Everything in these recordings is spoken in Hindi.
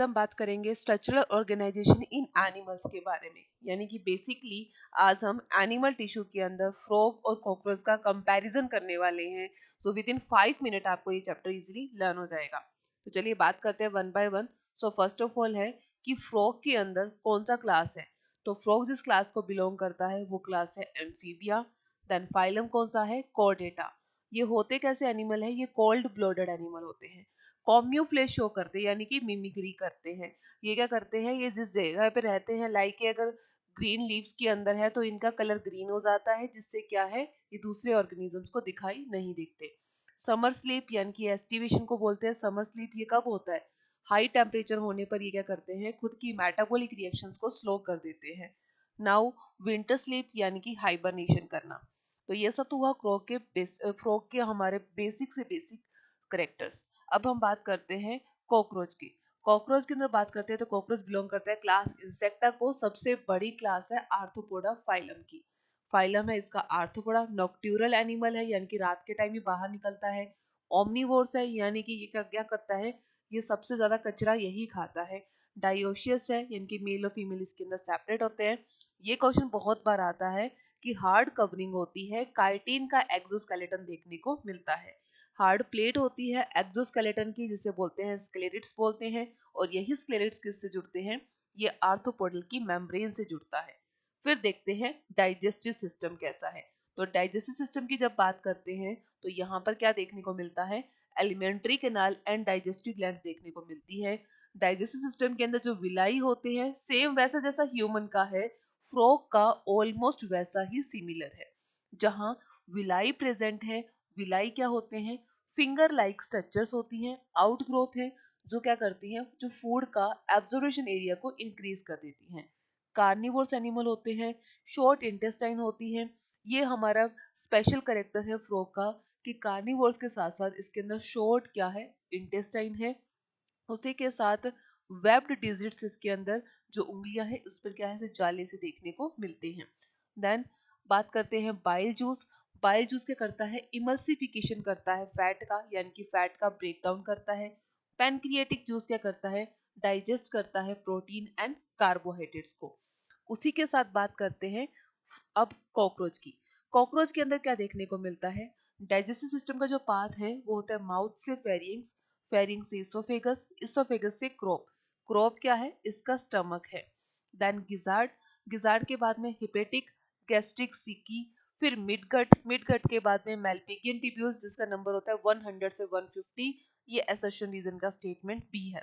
हम बात करेंगे स्ट्रक्चरल ऑर्गेनाइजेशन इन एनिमल्स के बारे में। यानी कि बेसिकली आज हम एनिमल टिश्यू के अंदर फ्रॉग और कॉकरोच का कंपैरिजन करने वाले हैं। सो विद इन 5 मिनट आपको ये चैप्टर इजीली लर्न हो जाएगा। तो चलिए बात करते हैं one by one. So first of all है कि फ्रॉग के अंदर कौन सा क्लास है। तो फ्रॉग जिस क्लास को बिलोंग करता है वो क्लास है एम्फीबिया। देन फाइलम कौन सा है, कॉर्डेटा। ये होते कैसे एनिमल है, ये कोल्ड ब्लडेड एनिमल होते हैं। कॉम्यूफ्लेज शो करते हैं यानी कि मिमिक्री करते हैं। ये क्या करते हैं, ये जिस जगह पे रहते हैं लाइक के अगर ग्रीन लीव्स के अंदर है तो इनका कलर ग्रीन हो जाता है, जिससे क्या है ये दूसरे ऑर्गेनिजम्स को दिखाई नहीं देते। समर स्लीप यानी कि एस्टिवेशन को बोलते हैं। समर स्लीप ये कब होता है, हाई टेम्परेचर होने पर ये क्या करते हैं, खुद की मेटाबॉलिक रिएक्शंस को स्लो कर देते हैं। नाउ विंटर स्लीप यानी कि हाइबरनेशन करना। तो ये सब तो हुआ फ्रॉग के हमारे बेसिक से बेसिक करेक्टर्स। अब हम बात करते हैं कॉकरोच की। कॉकरोच के अंदर बात करते हैं तो कॉकरोच बिलोंग करता है क्लास इंसेक्टा को। सबसे बड़ी क्लास है आर्थ्रोपोडा फाइलम की। फाइलम है इसका आर्थ्रोपोडा। नॉक्ट्यूरल एनिमल है यानी कि रात के टाइम ही बाहर निकलता है। ओमनीवोर्स है यानी कि ये क्या क्या करता है, ये सबसे ज्यादा कचरा यही खाता है। डायोशियस है यानी कि मेल और फीमेल इसके अंदर सेपरेट होते हैं। ये क्वेश्चन बहुत बार आता है कि हार्ड कवरिंग होती है, काइटिन का एक्सोस्केलेटन देखने को मिलता है। हार्ड प्लेट होती है एक्सोस्केलेटन की, जिसे बोलते हैं स्क्लेरिट्स बोलते हैं। और यही स्क्लेरिट्स किससे जुड़ते हैं, ये आर्थ्रोपोडल की मेम्ब्रेन से जुड़ता है। फिर देखते हैं डाइजेस्टिव सिस्टम कैसा है। तो डाइजेस्टिव सिस्टम की जब बात करते हैं तो यहाँ पर क्या देखने को मिलता है, alimentary canal and digestive gland देखने को मिलती है। डाइजेस्टिव सिस्टम के अंदर जो विलाई होते हैं सेम वैसा जैसा ह्यूमन का है, फ्रॉग का ऑलमोस्ट वैसा ही सिमिलर है। जहाँ विलाई प्रेजेंट है, विलाई क्या होते हैं, फिंगर लाइक स्ट्रक्चर्स होती हैं, आउट ग्रोथ है जो क्या करती हैं, जो फूड का एब्जॉर्प्शन एरिया को इंक्रीज कर देती हैं। कार्निवोर्स एनिमल होते हैं, शॉर्ट इंटेस्टाइन होती है। ये हमारा स्पेशल करेक्टर है फ्रॉग का कि कार्निवोर्स के साथ साथ इसके अंदर शॉर्ट क्या है, इंटेस्टाइन है। उसी के साथ वेब्ड डिजिट्स इसके अंदर जो उंगलियां हैं उस पर क्या है, जाले से देखने को मिलते हैं। देन बात करते हैं बाइल जूस। बाइल जूस क्या करता है, इमल्सिफिकेशन करता है फैट का, यानी कि फैट का ब्रेकडाउन करता है। पैनक्रिएटिक जूस क्या करता है, डाइजेस्ट करता है प्रोटीन एंड कार्बोहाइड्रेट्स को। उसी के साथ बात करते हैं अब कॉकरोच की। कॉकरोच के अंदर क्या देखने को मिलता है, डाइजेस्टिव सिस्टम का जो पाथ है वो होता है माउथ से फेरिंग्स, फेरिंग से इसोफेगस, इसोफेगस से क्रोप, क्रोप क्या है, इसका स्टमक है। देन गिजार्ड, गिजार्ड के बाद में हिपेटिक, गैस्ट्रिक सीकी, फिर मिडगट, मिडगट के बाद में मेल्पिगियन टिब्यूल्स जिसका नंबर होता है 100 से 150। ये असर्शन रीजन का स्टेटमेंट बी है।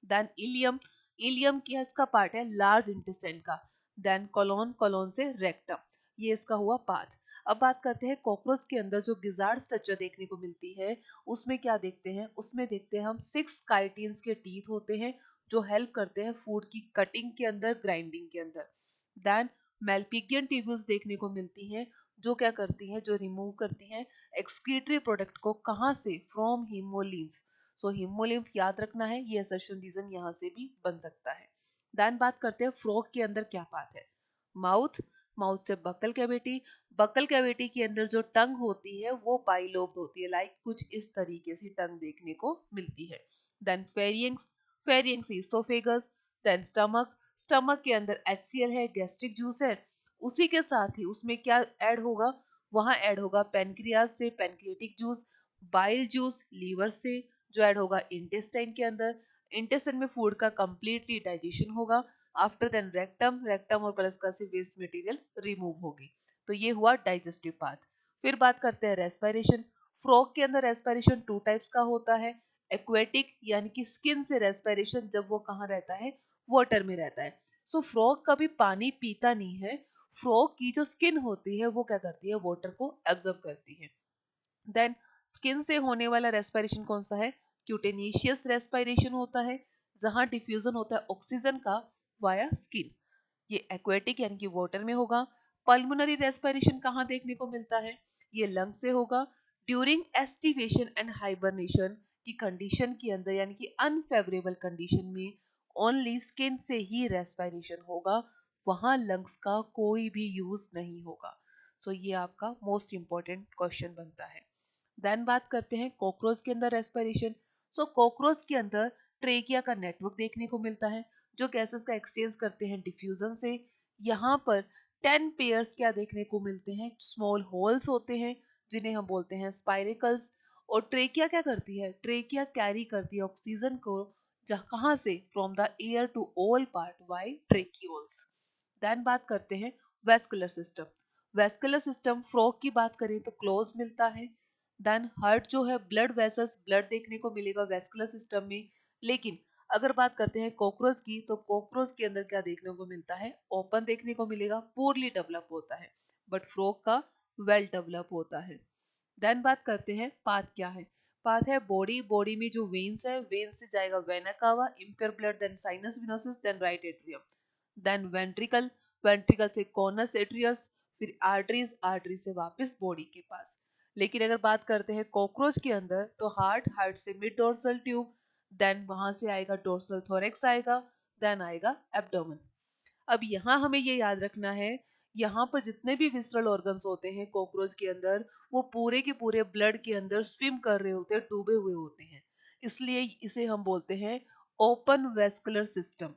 देन इलियम, इलियम क्या इसका पार्ट है, लार्ज इंटेस्टाइन का। देन कोलोन, कोलोन से रेक्टम, ये इसका हुआ पाथ। अब बात करते हैं कॉकरोच के अंदर जो गिजार्ड स्ट्रक्चर देखने को मिलती है उसमें क्या देखते हैं, उसमें देखते हैं हम 6 काइटिन्स के टीथ होते हैं जो हेल्प करते हैं फूड की कटिंग के अंदर, ग्राइंडिंग के अंदर। देन मेल्पिगियन ट्यूब्यूल्स देखने को मिलती हैं जो क्या करती हैं, जो रिमूव करती हैं एक्सक्रीटरी प्रोडक्ट को, कहाँ से, फ्रॉम हीमोलिम्फ। सो हीमोलिम्फ याद रखना है, ये असर्शन रीजन यहाँ से भी बन सकता है। देन बात करते हैं फ्रॉग के अंदर क्या पाथ है, माउथ, माउथ से बकल कैविटी, बकल कैविटी के अंदर जो टंग होती है वो बाइलोब्ड होती है, लाइक कुछ इस तरीके से टंग देखने को मिलती है। Then pharynx, pharynx oesophagus. Then stomach, stomach के अंदर HCl है, गैस्ट्रिक जूस है। उसी के साथ ही उसमें क्या ऐड होगा, वहां ऐड होगा पेनक्रियाज से pancreatic juice, bile juice liver से जो ऐड होगा इंटेस्टाइन के अंदर। इंटेस्टाइन में फूड का कंप्लीटली डाइजेशन होगा। आफ्टर देन रेक्टम, रेक्टम और कलस्का से वेस्ट मटेरियल रिमूव होगी। तो ये हुआ डाइजेस्टिव पार्ट। फिर बात करते हैं रेस्पिरेशन। फ्रॉग के अंदर रेस्पिरेशन 2 टाइप्स का होता है, एक्वेटिक यानी कि स्किन से रेस्पिरेशन, जब वो कहाँ रहता है, वाटर में रहता है। सो फ्रॉग कभी पानी पीता नहीं है, फ्रॉग की जो स्किन होती है वो क्या करती है, वाटर को एब्जॉर्ब करती है। देन स्किन से होने वाला रेस्पिरेशन कौन सा है, क्यूटेनिशियस रेस्पिरेशन होता है, जहां डिफ्यूजन होता है ऑक्सीजन का वाया स्किन, ये एक्वेटिक यानी कि वाटर में होगा। पल्मोनरी रेस्पिरेशन कहाँ देखने को मिलता है, ये लंग से होगा। ड्यूरिंग एस्टिवेशन एंड हाइबरनेशन की कंडीशन के अंदर, यानी कि अनफेवरेबल कंडीशन में ओनली स्किन से ही रेस्पिरेशन होगा, वहां लंग्स का कोई भी यूज नहीं होगा। सो ये आपका मोस्ट इंपॉर्टेंट क्वेश्चन बनता है। देन बात करते हैं कॉकरोच के अंदर रेस्पिरेशन। सो कॉकरोच के अंदर ट्रेकिया का नेटवर्क देखने को मिलता है जो गैसेस का एक्सचेंज करते हैं डिफ्यूजन से। यहाँ पर 10 पेयर्स क्या देखने को मिलते हैं, स्मॉल होल्स होते हैं जिन्हें हम बोलते हैं स्पाइरिकल्स। और ट्रेकिया क्या करती है, ट्रेकिया कैरी करती है ऑक्सीजन को कहाँ से, from the air to all part by tracheoles. Then बात करते हैं vascular system. Vascular system frog की बात करें तो क्लोज मिलता है। देन हार्ट जो है, ब्लड वेसल्स, ब्लड देखने को मिलेगा वेस्कुलर सिस्टम में। लेकिन अगर बात करते हैं कॉकरोच की तो कॉकरोच के अंदर क्या देखने को मिलता है, ओपन देखने को मिलेगा, पूरली डेवलप होता है, बट फ्रॉग का वेल डेवलप होता है। देन बात करते हैं पाथ क्या है। पाथ है बॉडी, बॉडी में जो वेन्स है, वेन्स से जाएगा vena cava, impure blood, then sinus venosus, then right atrium, then ventricle, ventricle से कॉर्नस एट्रियस, फिर आर्टरीज, आर्टरी से वापस बॉडी के पास। लेकिन अगर बात करते हैं कॉकरोच के अंदर तो हार्ट, हार्ट से मिड डोर्सल ट्यूब, देन वहां से आएगा डोर्सल थोरेक्स आएगा, देन आएगा एब्डोमेन। अब यहाँ हमें ये याद रखना है, यहाँ पर जितने भी विसरल ऑर्गन्स होते हैं कॉकरोच के अंदर, वो पूरे के पूरे ब्लड के अंदर स्विम कर रहे होते हैं, डूबे हुए होते हैं, इसलिए इसे हम बोलते हैं ओपन वेस्कुलर सिस्टम।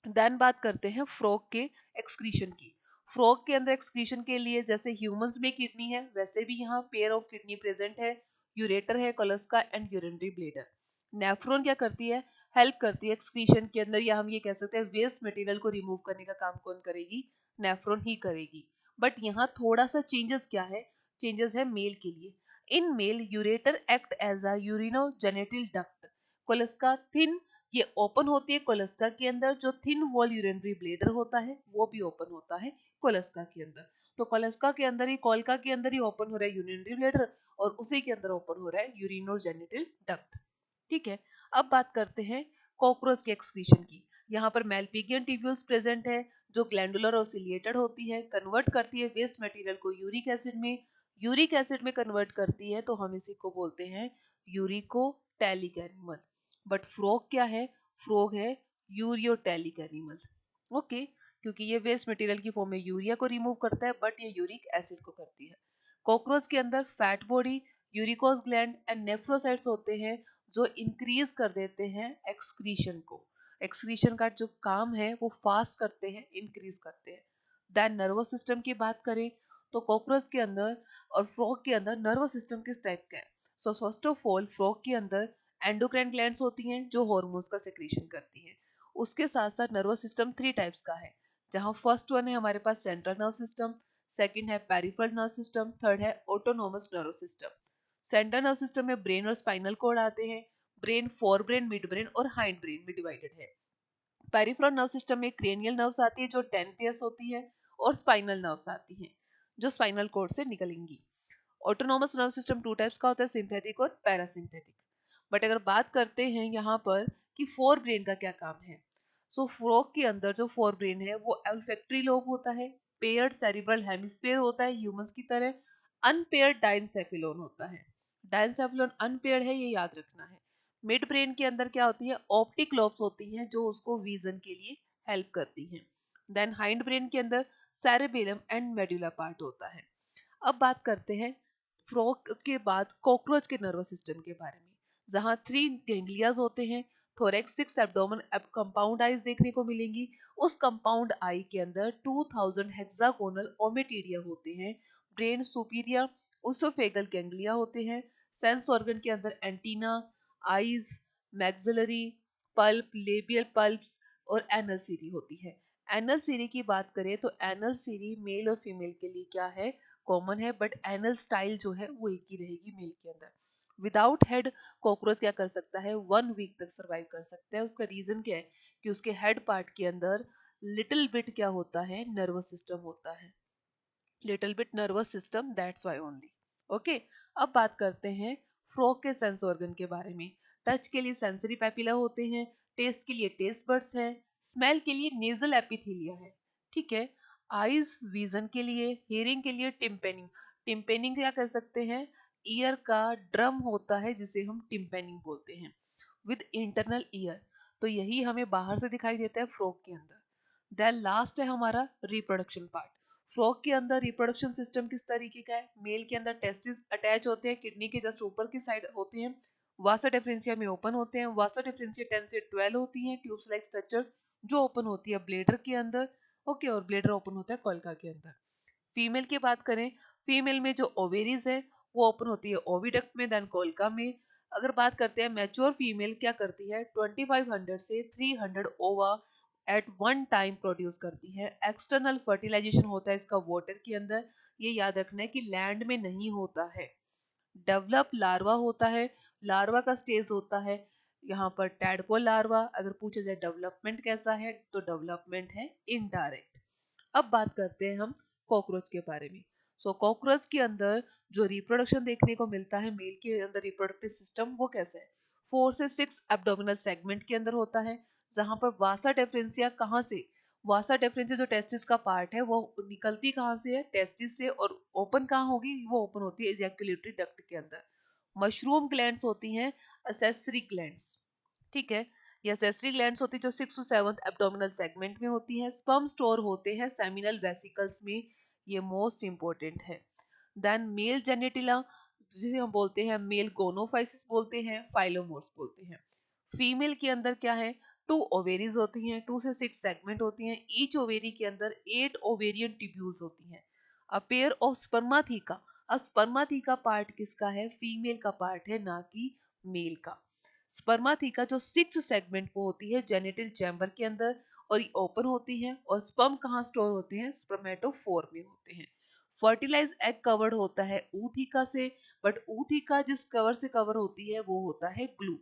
देन बात करते हैं फ्रॉग के एक्सक्रीशन की। फ्रॉग के अंदर एक्सक्रीशन के लिए जैसे ह्यूमंस में किडनी है वैसे भी यहाँ पेयर ऑफ किडनी प्रेजेंट है, यूरेटर है कोलस्का एंड यूरिनरी ब्लेडर। नेफ्रॉन क्या करती है, हेल्प करती है एक्सक्रीशन के अंदर, या हम ये कह सकते हैं वेस्ट मटेरियल को रिमूव करने का काम कौन करेगी, नेफ्रॉन ही करेगी। बट यहाँ थोड़ा सा चेंजेस क्या है, चेंजेस है मेल के लिए। In male ureter act as a urinogenital duct, cloaca thin, ये ओपन होती है कोलस्का के अंदर। जो थिन वॉल यूरिनरी ब्लेडर होता है वो भी ओपन होता है कोलस्का के अंदर। तो कोलस्का के अंदर ही, कोलका के अंदर ही ओपन हो रहा है यूरिनरी ब्लेडर, और उसी के अंदर ओपन हो रहा है यूरिनोजेनिटल डक्ट। ठीक है, अब बात करते हैं कॉकरोच के एक्सक्रीशन की। यहाँ पर मेलपिगियन ट्यूब्यूल्स प्रेजेंट है जो ग्लैंडुलर और सिलिएटेड होती है, कन्वर्ट करती है वेस्ट मटेरियल को यूरिक एसिड में, यूरिक एसिड में कन्वर्ट करती है तो हम इसी को बोलते हैं यूरिकोटैलिक एनिमल। बट फ्रॉग क्या है, फ्रॉग है यूरियोटैलिक एनिमल। ओके, क्योंकि ये वेस्ट मटेरियल की फॉर्म में यूरिया को रिमूव करता है बट ये यूरिक एसिड को करती है। कॉकरोच के अंदर fat body, uricose gland and nephrocytes होते हैं जो इंक्रीज कर देते हैं एक्सक्रीशन को। एक्सक्रीशन का जो काम है वो फास्ट करते हैं, इंक्रीज करते हैं। देन नर्वस सिस्टम की बात करें तो कॉकरोच के अंदर और फ्रॉग के अंदर नर्वस सिस्टम किस टाइप का है। So first of all frog के अंदर एंडोक्राइन ग्लैंड्स होती हैं जो हार्मोन्स का सेक्रेशन करती हैं। उसके साथ साथ नर्वस सिस्टम 3 टाइप्स का है, जहां फर्स्ट वन है हमारे पास सेंट्रल नर्व सिस्टम, सेकंड है पेरिफेरल नर्व सिस्टम, थर्ड है autonomous nervous system. Central nerve system में ब्रेन और स्पाइनल कोड आते हैं। Brain fore brain, mid brain और हाइंड ब्रेन में डिवाइडेड है। पेरिफेरल नर्व सिस्टम में क्रेनियल नर्व्स आती है जो 10 पेयर्स होती है, और स्पाइनल नर्व्स आती हैं जो स्पाइनल कोड से निकलेंगी। ऑटोनोमस नर्व सिस्टम 2 टाइप्स का होता है, सिंपैथिक और पैरासिम्पैथिक। बट अगर बात करते हैं यहाँ पर कि फोर ब्रेन का क्या काम है, सो फ्रॉग के अंदर जो फोर ब्रेन है वो ऑल्फैक्टरी लोब होता है, पेयर्ड सेरिब्रल हेमिस्फीयर होता है ह्यूमंस की तरह, अनपेयर्ड डाइनसेफिलोन होता है। डाइनसेफिलोन अनपेयर्ड है, ये याद रखना है। मिड ब्रेन के अंदर क्या होती है, ऑप्टिक लोब्स होती हैं जो उसको विजन के लिए हेल्प करती हैं। देन हाइंड ब्रेन के अंदर सेरेबेलम एंड मेडुला पार्ट होता है। अब बात करते हैं फ्रॉग के बाद कॉकरोच के नर्वस सिस्टम के बारे में, जहां 3 गैंग्लियाज होते हैं, थोरेक्स, 6 एब्डोमेन, अब कंपाउंड आईज देखने को मिलेंगी। उस कंपाउंड आई के अंदर 2000 हेक्सागोनल ओमेटिडिया होते हैं। ब्रेन सुपीरियर उसोफेगल गैंग्लिया होते हैं। सेंस ऑर्गन के अंदर antenna, eyes, maxillary, pulp, labial pulps और एनल सीरी होती है। एनल सीरी की बात करें तो एनल सीरी मेल और फीमेल के लिए क्या है, कॉमन है, बट एनल स्टाइल जो है वो एक ही रहेगी मेल के अंदर। विदाउट हेड कॉकरोच क्या कर सकता है, 1 वीक तक सरवाइव कर सकता है। उसका रीजन क्या है कि उसके हेड पार्ट के अंदर लिटिल बिट क्या होता है, नर्वस सिस्टम होता है, little bit nervous system, that's why only. Okay, अब बात करते हैं फ्रॉग के सेंस ऑर्गन के बारे में। टच के लिए सेंसरी पैपिला होते हैं, टेस्ट के लिए टेस्ट बड्स है, स्मेल के लिए नेजल एपिथेलिया है। ठीक है, आईज विजन के लिए, हियरिंग के लिए टिम्पेनिंग। टिम्पेनिंग क्या कर सकते हैं, ईयर का ड्रम होता है जिसे हम टिम्पेनिंग बोलते हैं, विद इंटरनल ईयर। तो यही हमें बाहर से दिखाई देता है फ्रॉग के अंदर। देन लास्ट है हमारा रिप्रोडक्शन पार्ट। फ्रॉग के अंदर रिप्रोडक्शन सिस्टम किस तरीके का है, मेल के अंदर टेस्टिस अटैच होते हैं, किडनी के जस्ट ऊपर की साइड होते हैं, वासा डिफरेंशिया में ओपन होते हैं। वासा डिफरेंशिया 10 से 12 होती हैं ट्यूब्स लाइक स्ट्रक्चर्स जो ओपन होती है ब्लेडर के अंदर। ओके, और ब्लेडर ओपन होता है कोल्का के अंदर। फीमेल की बात करें, फीमेल में जो ओवेरीज है वो ओपन होती है ओविडक्ट में, देन कोल्का में। अगर बात करते हैं मैच्योर फीमेल क्या करती है, 2500 से 300 ओवा एट वन टाइम प्रोड्यूस करती है। एक्सटर्नल फर्टिलाइजेशन होता है इसका वाटर के अंदर, ये याद रखना है कि लैंड में नहीं होता है। डेवलप लार्वा होता है, लार्वा का स्टेज होता है यहाँ पर टैडपोल लार्वा। अगर पूछा जाए डेवलपमेंट कैसा है, तो डेवलपमेंट है इनडायरेक्ट। अब बात करते हैं हम कॉकरोच के बारे में। सो कॉकरोच के अंदर जो रिप्रोडक्शन देखने को मिलता है मेल के अंदर, रिप्रोडक्टिव सिस्टम वो कैसा है, 4 से 6 एब्डोमिनल सेगमेंट के अंदर होता है। जहां पर वासा डेफरेंसिया कहाँ से, वासा डेफरेंसिया जो टेस्टिस का पार्ट है वो निकलती कहाँ से है, टेस्टिस से, और ओपन कहाँ होगी, वो ओपन होती है एजैकुलेटरी डक्ट के अंदर। मशरूम ग्लैंड्स होती हैं असेसरी ग्लैंड्स, ठीक है। ये असेसरी ग्लैंड्स होती है जो 6 to 7 एब्डोमिनल सेगमेंट में होती हैं। स्पर्म स्टोर होते हैं सेमिनल वेसिकल्स में, ये मोस्ट इंपॉर्टेंट है। देन मेल जेनेटिला जिसे हम बोलते हैं मेल गोनोफाइसिस बोलते हैं, फाइलोमोर्स बोलते हैं। फीमेल के अंदर क्या है, 2 ओवेरीज होती हैं, 2 से 6 सेगमेंट होती हैं। ईच ओवेरी के अंदर 8 ओवेरियन ट्यूब्यूल्स होती हैं। अ पेयर ऑफ स्पर्माथिका, अब स्पर्माथिका पार्ट किसका है, फीमेल का पार्ट है, ना कि मेल का। स्पर्माथिका जो 6 सेगमेंट को होती है जेनिटल चैम्बर के अंदर, और ये ओपन होती है। और स्पर्म कहाँ स्टोर होते हैं, स्पर्मेटोफोर में होते हैं। फर्टिलाइज एग कवर्ड होता है ऊथिका से, बट ऊथिका जिस कवर से कवर होती है वो होता है ग्लू।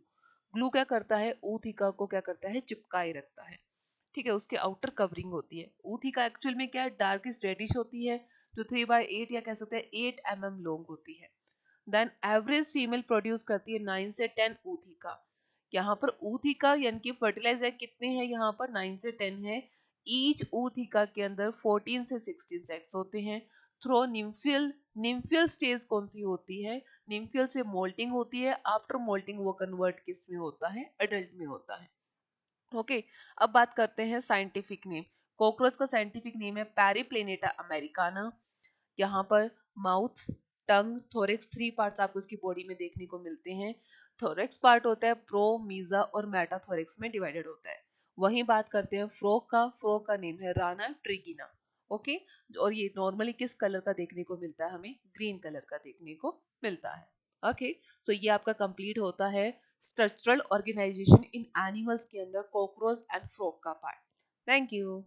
ग्लू क्या करता है, ऊथिका को क्या करता है, चिपकाए रखता है, ठीक है। उसके आउटर कवरिंग होती है। ऊथिका एक्चुअल में क्या है, डार्किश रेडिश होती है, जो 3/8 या कह सकते हैं 8 mm लॉन्ग होती है। देन एवरेज फीमेल प्रोड्यूस करती है 9 से 10 ऊथिका। यहाँ पर ऊथिका यानी कि फर्टिलाइज एग कितने हैं, यहाँ पर 9 से 10 है। ईच ऊथिका के अंदर 14 से 16 सेक्स होते हैं। थ्रो निम्फियल, निम्फियल स्टेज कौन सी होती है, निम्फियल से मोल्टिंग होती है। आफ्टर मोल्टिंग वो कन्वर्ट किस में होता है, एडल्ट में होता है। ओके, अब बात करते हैं साइंटिफिक नेम। कॉकरोच का साइंटिफिक नेम है पैरीप्लेनेटा अमेरिकाना। यहाँ पर माउथ, टंग, थोरेक्स 3 पार्ट्स आपको इसकी बॉडी में देखने को मिलते हैं। थोरेक्स पार्ट होता है प्रो, मीजा और मेटाथोरेक्स में डिवाइडेड होता है। वहीं बात करते हैं फ्रॉग का, फ्रॉग का नेम है राना ट्रिगिना। ओके, और ये नॉर्मली किस कलर का देखने को मिलता है, हमें ग्रीन कलर का देखने को मिलता है। ओके, सो ये आपका कंप्लीट होता है स्ट्रक्चरल ऑर्गेनाइजेशन इन एनिमल्स के अंदर कॉकरोच एंड फ्रॉग का पार्ट। Thank you.